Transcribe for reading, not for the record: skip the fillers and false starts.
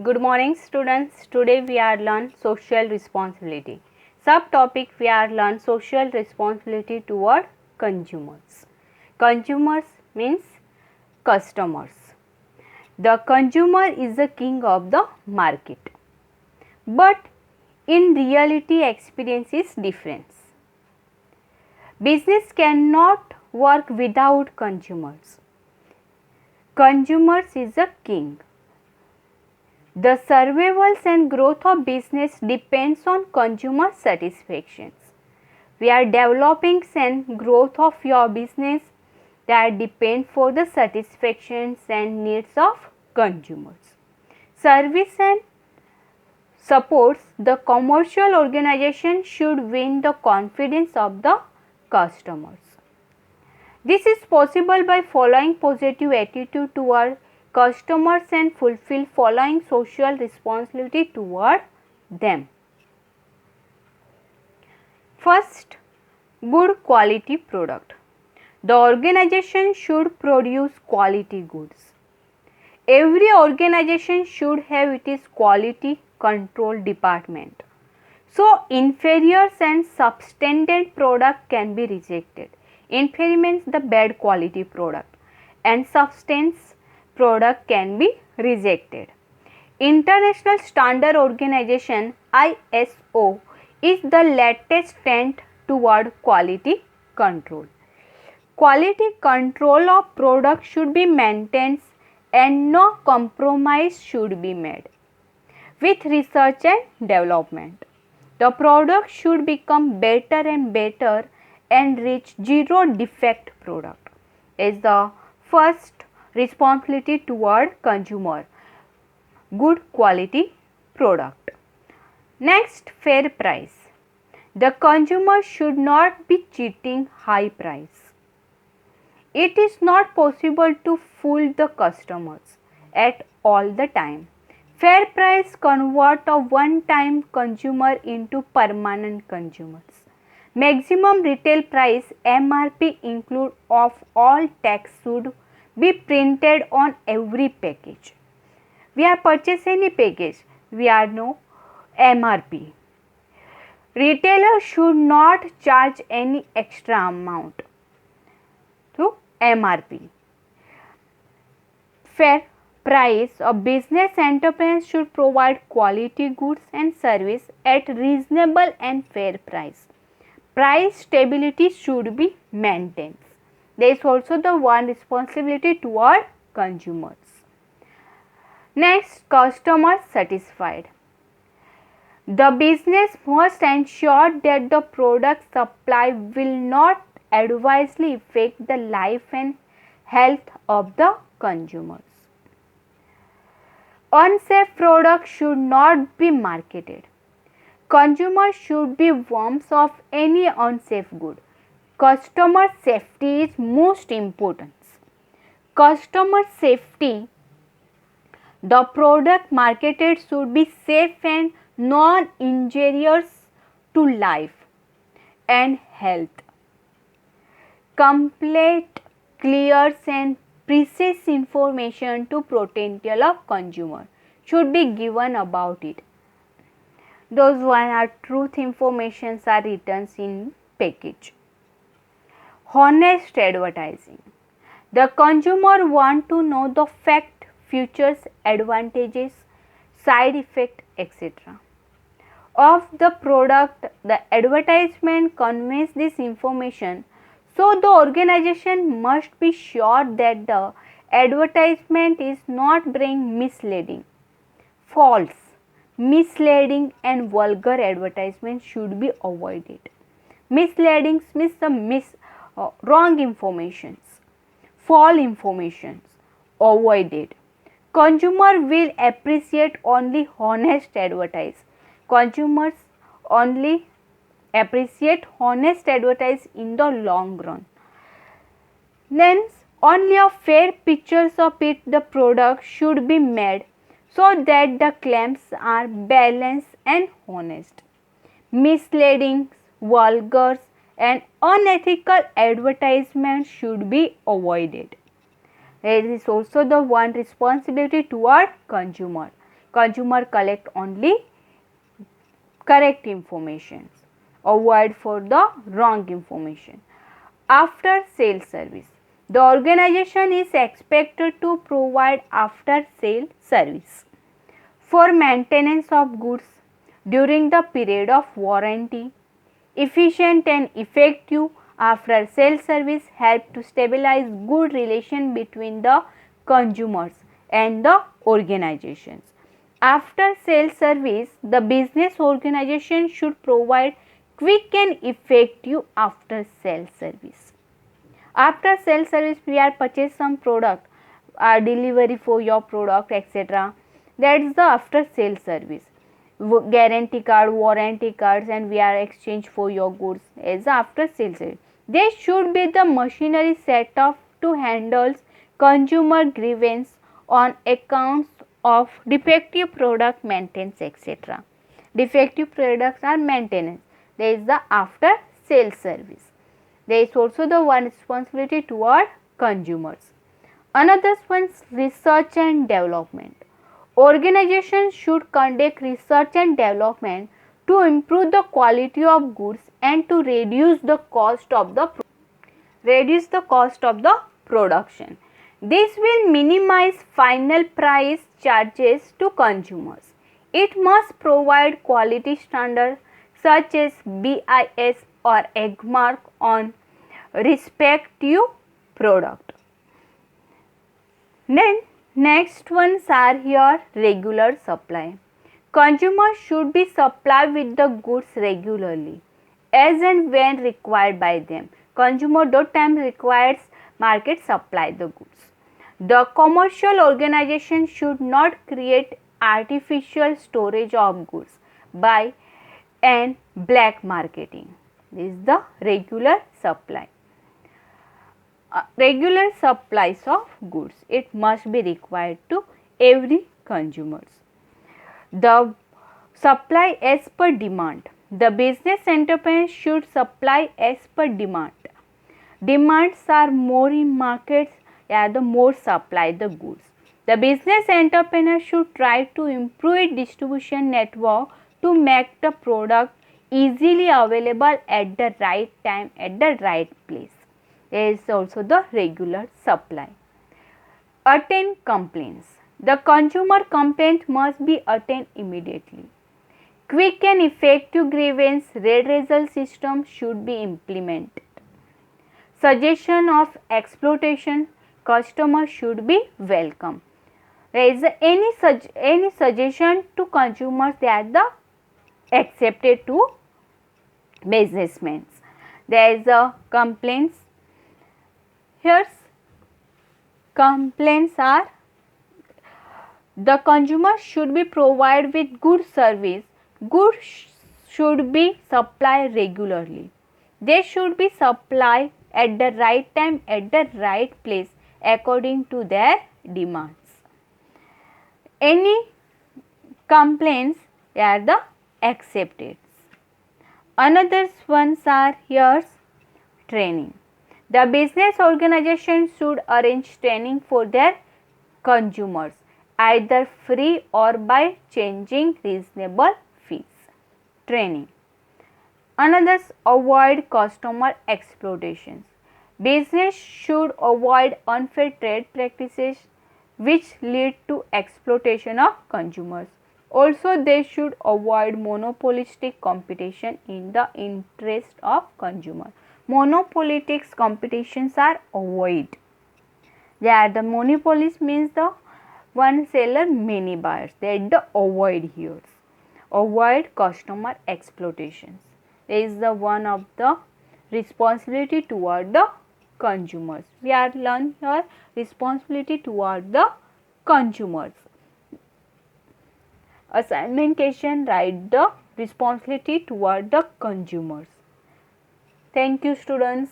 Good morning students. Today we are learn social responsibility. Subtopic we are learn social responsibility toward consumers. Consumers means customers. The consumer is the king of the market. But in reality experience is different. Business cannot work without consumers. Consumers is the king. The survival and growth of business depends on consumer satisfactions. We are developing and growth of your business that depend for the satisfactions and needs of consumers. Service and supports the commercial organization should win the confidence of the customers. This is possible by following positive attitude toward customers and fulfill following social responsibility toward them. First, good quality product. The organization should produce quality goods. Every organization should have its quality control department. So, inferior and substandard product can be rejected. Inferior means the bad quality product and substance product can be rejected. International Standard Organization ISO is the latest trend toward quality control. Quality control of product should be maintained and no compromise should be made. With research and development, the product should become better and better and reach zero defect product is the first responsibility toward consumer. Good quality product. Next, fair price. The consumer should not be cheating high price. It is not possible to fool the customers at all the time. Fair price convert a one-time consumer into permanent consumers. Maximum retail price MRP include of all tax should be printed on every package. We are purchasing any package, we are no MRP. Retailer should not charge any extra amount through MRP. Fair price. A business enterprise should provide quality goods and service at reasonable and fair price. Price stability should be maintained. There is also the one responsibility toward consumers. Next, customers satisfied. The business must ensure that the product supply will not adversely affect the life and health of the consumers. Unsafe products should not be marketed. Consumers should be warned of any unsafe good. Customer safety is most important. Customer safety. The product marketed should be safe and non-injurious to life and health. Complete, clear and precise information to potential of consumer should be given about it. Those one are truth informations are written in package. Honest advertising. The consumer want to know the fact, features, advantages, side effect, etc. of the product. The advertisement conveys this information, so the organization must be sure that the advertisement is not being misleading, false, misleading and vulgar advertisement should be avoided. Misleading means the wrong informations, false informations avoided. Consumer will appreciate only honest advertise. Consumers only appreciate honest advertise in the long run. Then only a fair pictures of it the product should be made so that the claims are balanced and honest. Misleading, vulgar and unethical advertisement should be avoided. There is also the one responsibility toward consumer. Consumer collect only correct information. Avoid for the wrong information. After sale service. The organization is expected to provide after sale service for maintenance of goods during the period of warranty. Efficient and effective after sale service help to stabilize good relation between the consumers and the organizations. After sale service, the business organization should provide quick and effective after sale service. After sale service, we are purchase some product, delivery for your product, etc. That is the after sale service. Guarantee card, warranty cards, and we are exchange for your goods as the after sale service. There should be the machinery set up to handle consumer grievance on accounts of defective product maintenance, etc. Defective products are maintenance. There is the after sale service. There is also the one responsibility toward consumers. Another one is research and development. Organizations should conduct research and development to improve the quality of goods and to reduce the cost of the production. This will minimize final price charges to consumers. It must provide quality standards such as BIS or EG mark on respective product. Then next ones are here regular supply. Consumers should be supplied with the goods regularly as and when required by them. Consumer dot time requires market supply the goods. The commercial organization should not create artificial storage of goods by and black marketing. This is the regular supply. Regular supplies of goods, it must be required to every consumers. The supply as per demand. The business enterprise should supply as per demand. Demands are more in markets, the more supply the goods. The business entrepreneur should try to improve its distribution network to make the product easily available at the right time at the right place. There is also the regular supply. Attend complaints. The consumer complaint must be attended immediately. Quick and effective grievance redressal system should be implemented. Suggestion of exploitation, customers should be welcome. There is any suggestion to consumers, they are the accepted to businessmen. There is a complaints. Here's complaints are the consumer should be provided with good service. Goods should be supplied regularly. They should be supplied at the right time at the right place according to their demands. Any complaints, they are the accepted. Another ones are here training. The business organization should arrange training for their consumers either free or by charging reasonable fees. Training. Another, avoid customer exploitations. Business should avoid unfair trade practices which lead to exploitation of consumers. Also, they should avoid monopolistic competition in the interest of consumer. Monopolistic competitions are avoided. They are the monopolies means the one seller many buyers. They are the avoid here. Avoid customer exploitations. There is the one of the responsibility toward the consumers. We are learn here responsibility toward the consumers. Assignment question, write the responsibility toward the consumers. Thank you students.